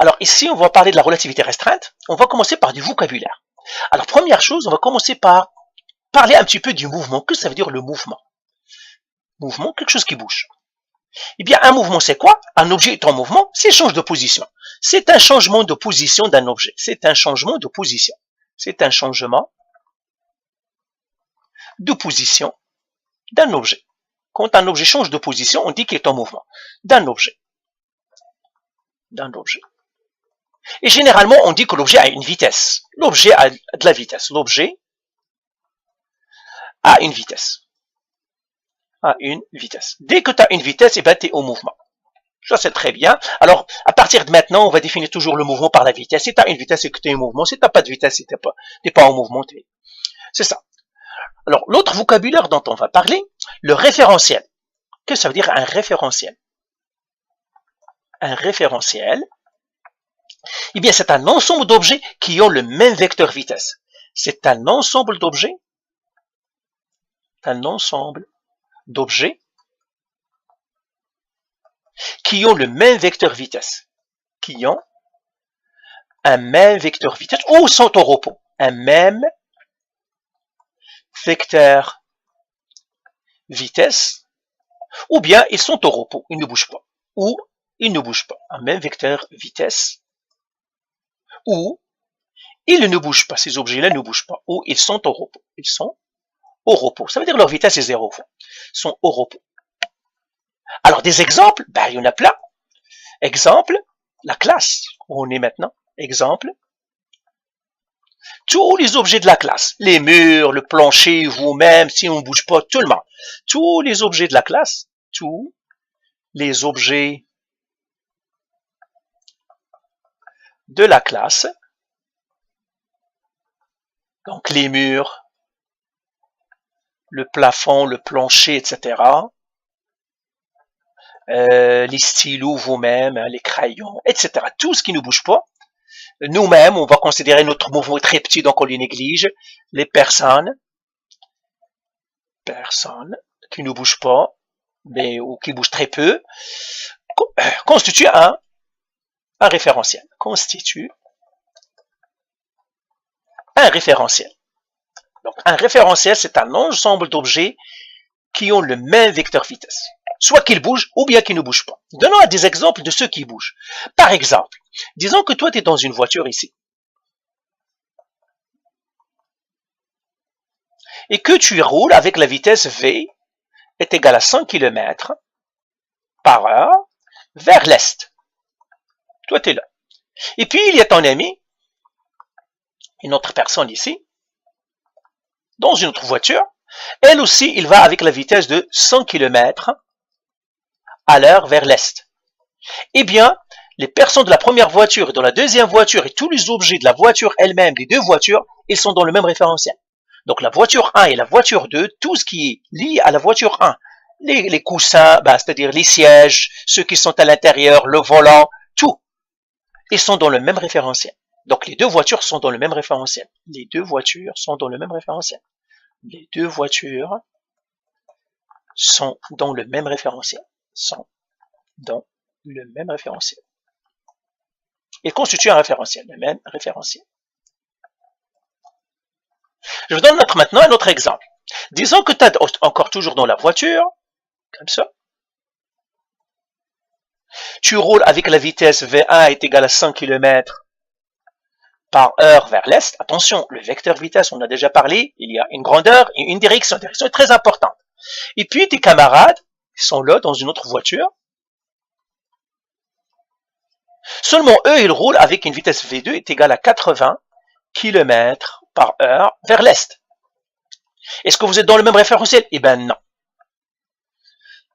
Alors ici, on va parler de la relativité restreinte. On va commencer par du vocabulaire. Alors première chose, on va commencer par parler un petit peu du mouvement. Que ça veut dire le mouvement? Mouvement, quelque chose qui bouge. Eh bien, un mouvement, c'est quoi? Un objet est en mouvement, c'est change de position. C'est un changement de position d'un objet. C'est un changement de position. C'est un changement de position d'un objet. Quand un objet change de position, on dit qu'il est en mouvement. D'un objet. D'un objet. Et généralement, on dit que l'objet a une vitesse. L'objet a de la vitesse. L'objet a une vitesse. A une vitesse. Dès que tu as une vitesse, eh ben, tu es au mouvement. Ça, c'est très bien. Alors, à partir de maintenant, on va définir toujours le mouvement par la vitesse. Si tu as une vitesse, c'est que tu es en mouvement. Si tu n'as pas de vitesse, si tu n'es pas en mouvement, c'est ça. Alors, l'autre vocabulaire dont on va parler, le référentiel. Qu'est-ce que ça veut dire un référentiel? Un référentiel, eh bien, c'est un ensemble d'objets qui ont le même vecteur vitesse. C'est un ensemble d'objets, qui ont le même vecteur vitesse, qui ont un même vecteur vitesse, ou sont au repos. Un même vecteur vitesse, ou bien ils sont au repos, ils ne bougent pas, ou ils ne bougent pas. Un même vecteur vitesse, ou ils ne bougent pas, ces objets-là ne bougent pas, ou ils sont au repos. Ils sont au repos. Ça veut dire que leur vitesse est zéro. Ils sont au repos. Alors des exemples, ben, il y en a plein. Exemple, la classe où on est maintenant. Exemple, tous les objets de la classe, les murs, le plancher, vous-même, si on ne bouge pas, tout le monde. Tous les objets de la classe, tous les objets de la classe, donc les murs, le plafond, le plancher, etc., les stylos vous-même, les crayons, etc. Tout ce qui ne bouge pas. Nous-mêmes, on va considérer notre mouvement très petit, donc on les néglige. Les personnes qui ne bougent pas, mais, ou qui bougent très peu, constituent un référentiel. Constitue un référentiel. Donc, un référentiel, c'est un ensemble d'objets qui ont le même vecteur vitesse. Soit qu'ils bougent ou bien qu'ils ne bougent pas. Donnons des exemples de ceux qui bougent. Par exemple, disons que toi, tu es dans une voiture ici. Et que tu roules avec la vitesse V est égale à 100 km par heure vers l'est. Toi, tu es là. Et puis, il y a ton ami, une autre personne ici, dans une autre voiture. Elle aussi, il va avec la vitesse de 100 km à l'heure vers l'est. Eh bien, les personnes de la première voiture et de la deuxième voiture et tous les objets de la voiture elle-même, des deux voitures, ils sont dans le même référentiel. Donc la voiture 1 et la voiture 2, tout ce qui est lié à la voiture 1, les coussins, c'est-à-dire les sièges, ceux qui sont à l'intérieur, le volant, tout, ils sont dans le même référentiel. Donc les deux voitures sont dans le même référentiel. Les deux voitures sont dans le même référentiel. Les deux voitures sont dans le même référentiel. Sont dans le même référentiel. Ils constituent un référentiel, le même référentiel. Je vous donne maintenant un autre exemple. Disons que tu es encore toujours dans la voiture, comme ça. Tu roules avec la vitesse V1 est égale à 100 km par heure vers l'est. Attention, le vecteur vitesse, on a déjà parlé, il y a une grandeur et une direction. La direction est très importante. Et puis tes camarades sont là dans une autre voiture. Seulement eux, ils roulent avec une vitesse V2 est égale à 80 km par heure vers l'est. Est-ce que vous êtes dans le même référentiel? Eh bien non.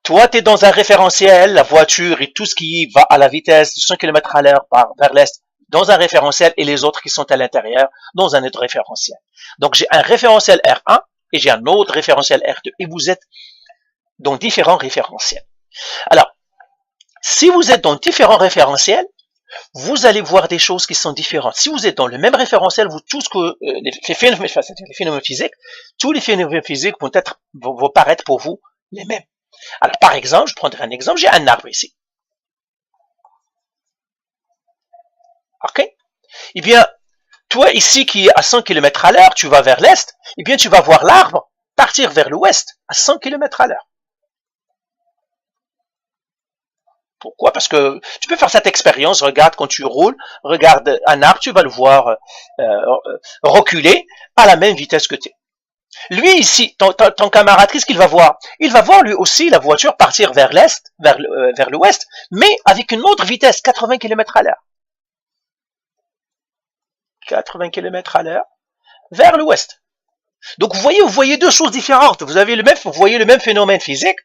Toi, tu es dans un référentiel, la voiture et tout ce qui va à la vitesse de 100 km à l'heure vers l'est, dans un référentiel, et les autres qui sont à l'intérieur, dans un autre référentiel. Donc, j'ai un référentiel R1 et j'ai un autre référentiel R2. Et vous êtes dans différents référentiels. Alors, si vous êtes dans différents référentiels, vous allez voir des choses qui sont différentes. Si vous êtes dans le même référentiel, vous tout ce que les phénomènes physiques, tous les phénomènes physiques vont paraître pour vous les mêmes. Alors, par exemple, je prendrai un exemple, j'ai un arbre ici. OK? Eh bien, toi ici qui est à 100 km à l'heure, tu vas vers l'est, eh bien tu vas voir l'arbre partir vers l'ouest à 100 km à l'heure. Pourquoi? Parce que tu peux faire cette expérience, regarde quand tu roules, regarde un arbre, tu vas le voir reculer à la même vitesse que tu es. Lui ici, ton camarade, qu'est-ce qu'il va voir? Il va voir lui aussi la voiture partir vers l'est, vers l'ouest, mais avec une autre vitesse, 80 km à l'heure. 80 km à l'heure vers l'ouest. Donc vous voyez deux choses différentes. Vous voyez le même phénomène physique,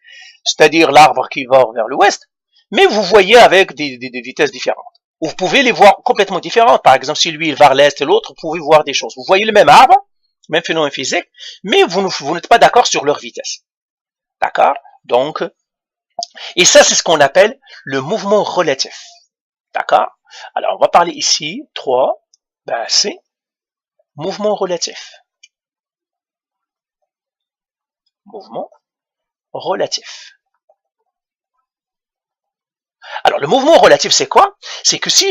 c'est-à-dire l'arbre qui va vers l'ouest, mais vous voyez avec des vitesses différentes. Vous pouvez les voir complètement différentes. Par exemple, si lui il va vers l'est et l'autre, vous pouvez voir des choses. Vous voyez le même arbre, même phénomène physique, mais vous n'êtes pas d'accord sur leur vitesse. D'accord? Donc, et ça c'est ce qu'on appelle le mouvement relatif. D'accord? Alors on va parler ici, 3, ben c'est mouvement relatif. Mouvement relatif. Alors, le mouvement relatif, c'est quoi? C'est que si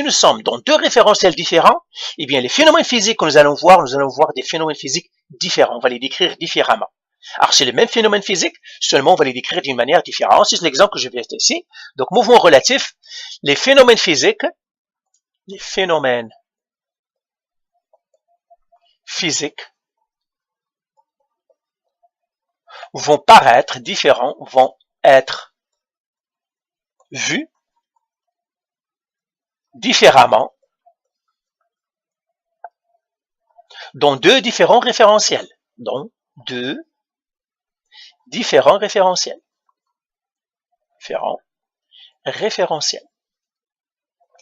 nous sommes dans deux référentiels différents, eh bien, les phénomènes physiques que nous allons voir des phénomènes physiques différents. On va les décrire différemment. Alors, c'est le même phénomène physique, seulement on va les décrire d'une manière différente. C'est l'exemple que je vais ici. Donc, mouvement relatif, les phénomènes physiques vont paraître différents, vont être vus différemment dans deux différents référentiels.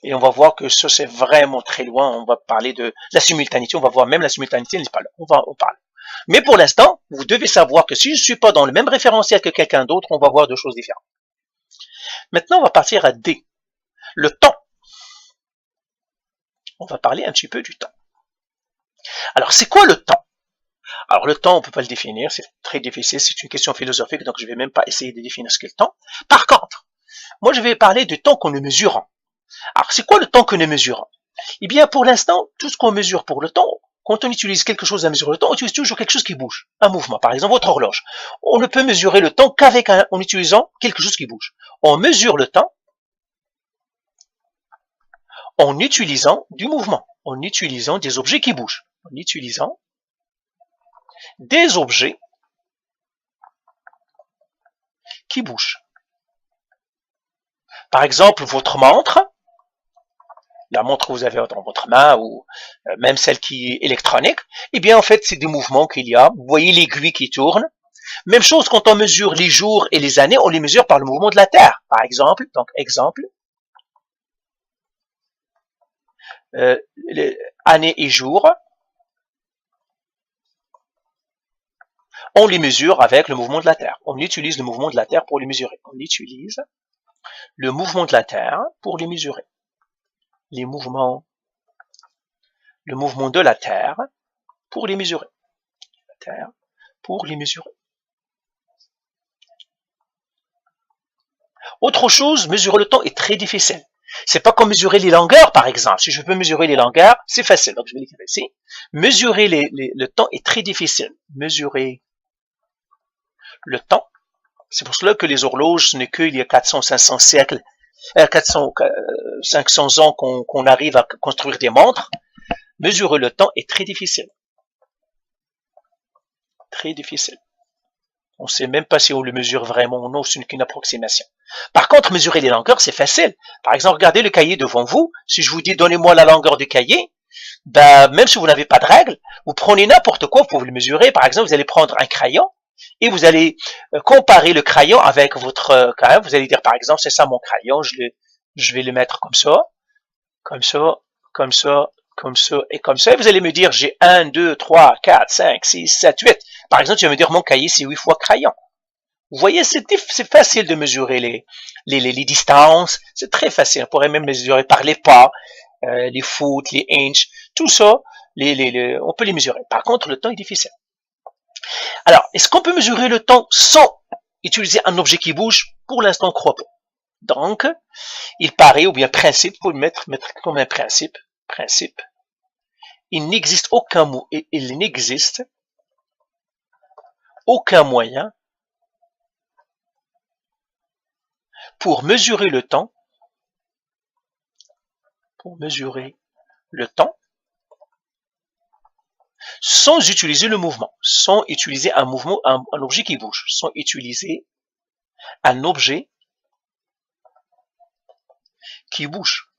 Et on va voir que ça, c'est vraiment très loin. On va parler de la simultanéité. On va voir même la simultanéité n'est pas là. On va en parler. Mais pour l'instant, vous devez savoir que si je ne suis pas dans le même référentiel que quelqu'un d'autre, on va voir deux choses différentes. Maintenant, on va partir à D. Le temps. On va parler un petit peu du temps. Alors, c'est quoi le temps? Alors, le temps, on ne peut pas le définir. C'est très difficile. C'est une question philosophique, donc je ne vais même pas essayer de définir ce qu'est le temps. Par contre, moi, je vais parler du temps qu'on nous mesurons. Alors, c'est quoi le temps que nous mesurons? Eh bien, pour l'instant, tout ce qu'on mesure pour le temps, quand on utilise quelque chose à mesurer le temps, on utilise toujours quelque chose qui bouge, un mouvement. Par exemple, votre horloge. On ne peut mesurer le temps en utilisant quelque chose qui bouge. On mesure le temps en utilisant du mouvement, en utilisant des objets qui bougent, en utilisant des objets qui bougent. Par exemple, votre montre, la montre que vous avez dans votre main ou même celle qui est électronique, eh bien en fait c'est des mouvements qu'il y a. Vous voyez l'aiguille qui tourne. Même chose quand on mesure les jours et les années, on les mesure par le mouvement de la Terre. Par exemple, donc exemple, années et jours, on les mesure avec le mouvement de la Terre. On utilise le mouvement de la Terre pour les mesurer. On utilise le mouvement de la Terre pour les mesurer. Le mouvement de la Terre pour les mesurer. Autre chose, mesurer le temps est très difficile. C'est pas comme mesurer les longueurs, par exemple. Si je peux mesurer les longueurs, c'est facile. Donc, je vais l'écrire ici. Mesurer le temps est très difficile. Mesurer le temps. C'est pour cela que les horloges, ce n'est qu'il y a 400, 500 siècles, 500 ans qu'on arrive à construire des montres. Mesurer le temps est très difficile. Très difficile. On ne sait même pas si on le mesure vraiment ou non, ce n'est qu'une approximation. Par contre, mesurer les longueurs, c'est facile. Par exemple, regardez le cahier devant vous. Si je vous dis, donnez-moi la longueur du cahier, ben, même si vous n'avez pas de règle, vous prenez n'importe quoi, vous pouvez le mesurer. Par exemple, vous allez prendre un crayon et vous allez comparer le crayon avec votre crayon. Vous allez dire, par exemple, c'est ça mon crayon, je vais le mettre comme ça, comme ça, comme ça, comme ça et comme ça. Et vous allez me dire, j'ai 1, 2, 3, 4, 5, 6, 7, 8. Par exemple, tu vas me dire, mon cahier, c'est 8 fois crayon. Vous voyez, c'est facile de mesurer les distances. C'est très facile. On pourrait même mesurer par les pas, les foot, les inches, tout ça, on peut les mesurer. Par contre, le temps est difficile. Alors, est-ce qu'on peut mesurer le temps sans utiliser un objet qui bouge? Pour l'instant, on ne croit pas. Donc, il paraît, ou bien principe, pour mettre comme un principe, il n'existe aucun moyen pour mesurer le temps, sans utiliser le mouvement, sans utiliser un objet qui bouge, sans utiliser un objet qui bouge.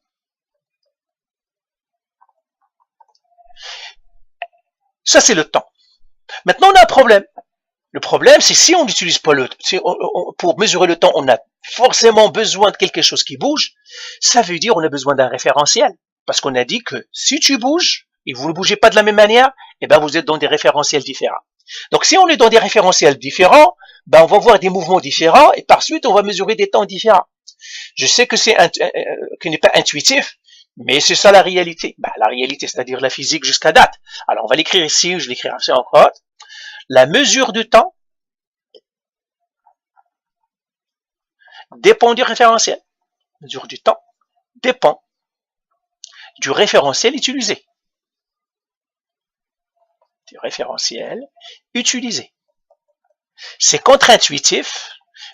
Ça, c'est le temps. Maintenant, on a un problème. Le problème, c'est si on n'utilise pas pour mesurer le temps, on a forcément besoin de quelque chose qui bouge. Ça veut dire on a besoin d'un référentiel. Parce qu'on a dit que si tu bouges, et vous ne bougez pas de la même manière, eh ben vous êtes dans des référentiels différents. Donc si on est dans des référentiels différents, ben on va voir des mouvements différents, et par suite, on va mesurer des temps différents. Je sais que que n'est pas intuitif, mais c'est ça la réalité. Ben, la réalité, c'est-à-dire la physique jusqu'à date. Alors on va l'écrire ici, je l'écrirai aussi encore. La mesure du temps dépend du référentiel. La mesure du temps dépend du référentiel utilisé. C'est contre-intuitif,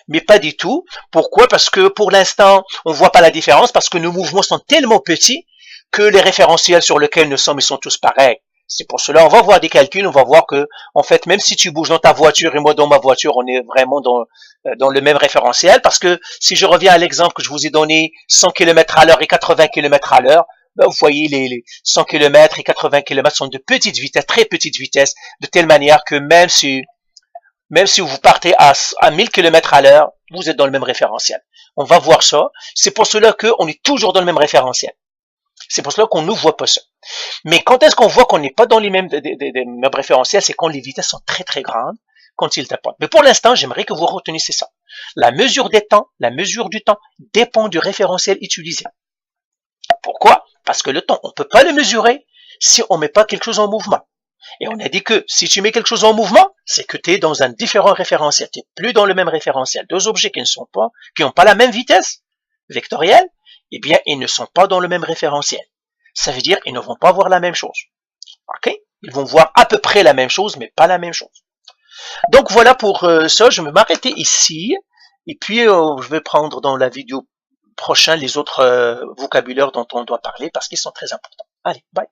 mais pas du tout. Pourquoi? Parce que pour l'instant, on ne voit pas la différence, parce que nos mouvements sont tellement petits que les référentiels sur lesquels nous sommes, ils sont tous pareils. C'est pour cela, on va voir des calculs, on va voir que, en fait, même si tu bouges dans ta voiture et moi dans ma voiture, on est vraiment dans le même référentiel, parce que si je reviens à l'exemple que je vous ai donné, 100 km à l'heure et 80 km à l'heure, ben, vous voyez, les 100 km et 80 km sont de petites vitesses, très petites vitesses, de telle manière que même si vous partez à 1000 km à l'heure, vous êtes dans le même référentiel. On va voir ça. C'est pour cela qu'on est toujours dans le même référentiel. C'est pour cela qu'on ne voit pas ça. Mais quand est-ce qu'on voit qu'on n'est pas dans les mêmes référentiels? C'est quand les vitesses sont très très grandes, quand ils tapotent. Mais pour l'instant, j'aimerais que vous reteniez ça. La mesure du temps dépend du référentiel utilisé. Pourquoi? Parce que le temps, on ne peut pas le mesurer si on ne met pas quelque chose en mouvement. Et on a dit que si tu mets quelque chose en mouvement, c'est que tu es dans un différent référentiel. Tu n'es plus dans le même référentiel. Deux objets qui n'ont pas la même vitesse vectorielle, eh bien, ils ne sont pas dans le même référentiel. Ça veut dire qu'ils ne vont pas voir la même chose. Ok? Ils vont voir à peu près la même chose, mais pas la même chose. Donc voilà pour ça. Je vais m'arrêter ici. Et puis, je vais prendre dans la vidéo prochaine les autres vocabulaires dont on doit parler parce qu'ils sont très importants. Allez, bye.